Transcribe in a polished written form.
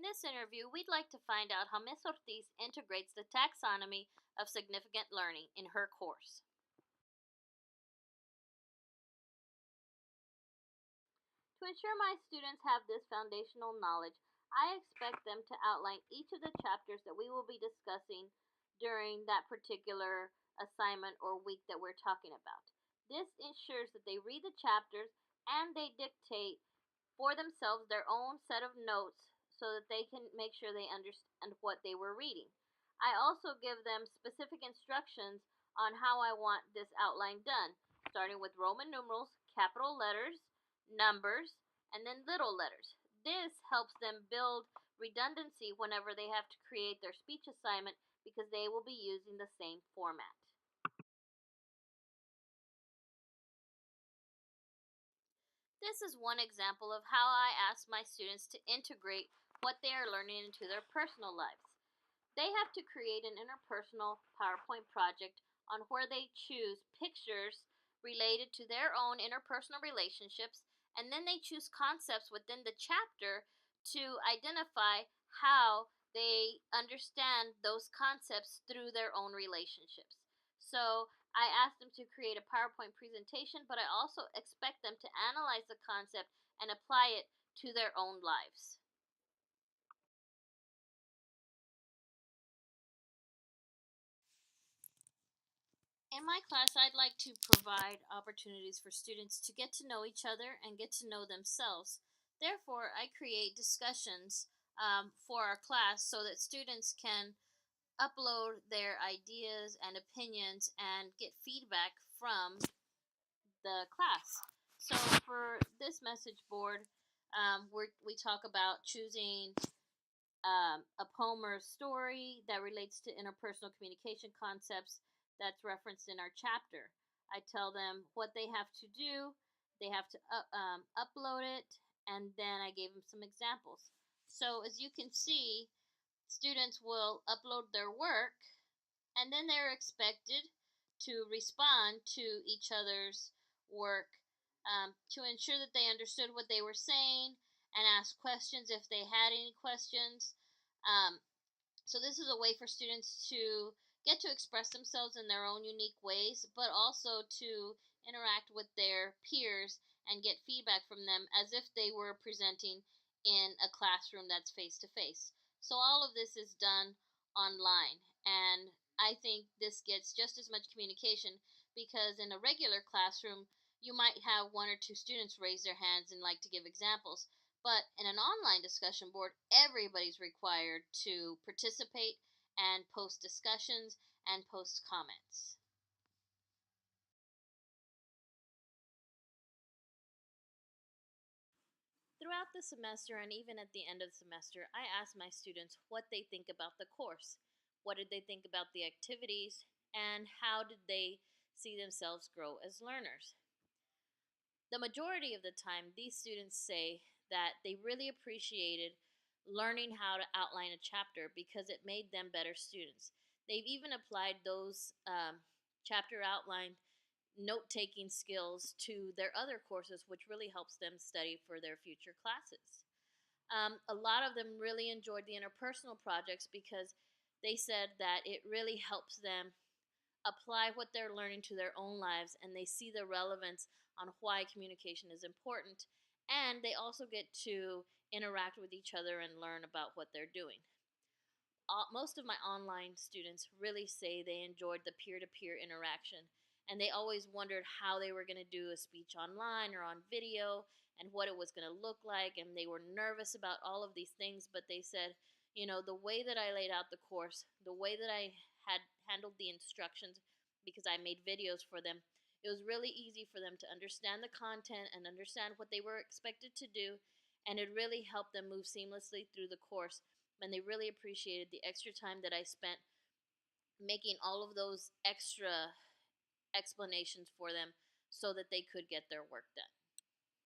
In this interview, we'd like to find out how Ms. Ortiz integrates the taxonomy of significant learning in her course. To ensure my students have this foundational knowledge, I expect them to outline each of the chapters that we will be discussing during that particular assignment or week that we're talking about. This ensures that they read the chapters and they dictate for themselves their own set of notes so that they can make sure they understand what they were reading. I also give them specific instructions on how I want this outline done, starting with Roman numerals, capital letters, numbers, and then little letters. This helps them build redundancy whenever they have to create their speech assignment because they will be using the same format. This is one example of how I ask my students to integrate what they are learning into their personal lives. They have to create an interpersonal PowerPoint project on where they choose pictures related to their own interpersonal relationships, and then they choose concepts within the chapter to identify how they understand those concepts through their own relationships. So I ask them to create a PowerPoint presentation, but I also expect them to analyze the concept and apply it to their own lives. In my class, I'd like to provide opportunities for students to get to know each other and get to know themselves. Therefore, I create discussions for our class so that students can upload their ideas and opinions and get feedback from the class. So for this message board, we talk about choosing a poem or a story that relates to interpersonal communication concepts that's referenced in our chapter. I tell them what they have to do, they have to upload it, and then I gave them some examples. So as you can see, students will upload their work, and then they're expected to respond to each other's work to ensure that they understood what they were saying and ask questions if they had any questions. Um, so this is a way for students to get to express themselves in their own unique ways, but also to interact with their peers and get feedback from them as if they were presenting in a classroom that's face to face. So all of this is done online, and I think this gets just as much communication because in a regular classroom, you might have one or two students raise their hands and like to give examples. But in an online discussion board, everybody's required to participate and post discussions and post comments. Throughout the semester and even at the end of the semester, I ask my students what they think about the course. What did they think about the activities? And how did they see themselves grow as learners? The majority of the time, these students say that they really appreciated learning how to outline a chapter because it made them better students. They've even applied those chapter outline note taking skills to their other courses, which really helps them study for their future classes. A lot of them really enjoyed the interpersonal projects because they said that it really helps them apply what they're learning to their own lives, and they see the relevance on why communication is important, and they also get to interact with each other and learn about what they're doing. Most of my online students really say they enjoyed the peer-to-peer interaction, and they always wondered how they were going to do a speech online or on video and what it was going to look like, and they were nervous about all of these things, but they said, the way that I laid out the course, the way that I had handled the instructions, because I made videos for them, it was really easy for them to understand the content and understand what they were expected to do, and it really helped them move seamlessly through the course, and they really appreciated the extra time that I spent making all of those extra explanations for them so that they could get their work done.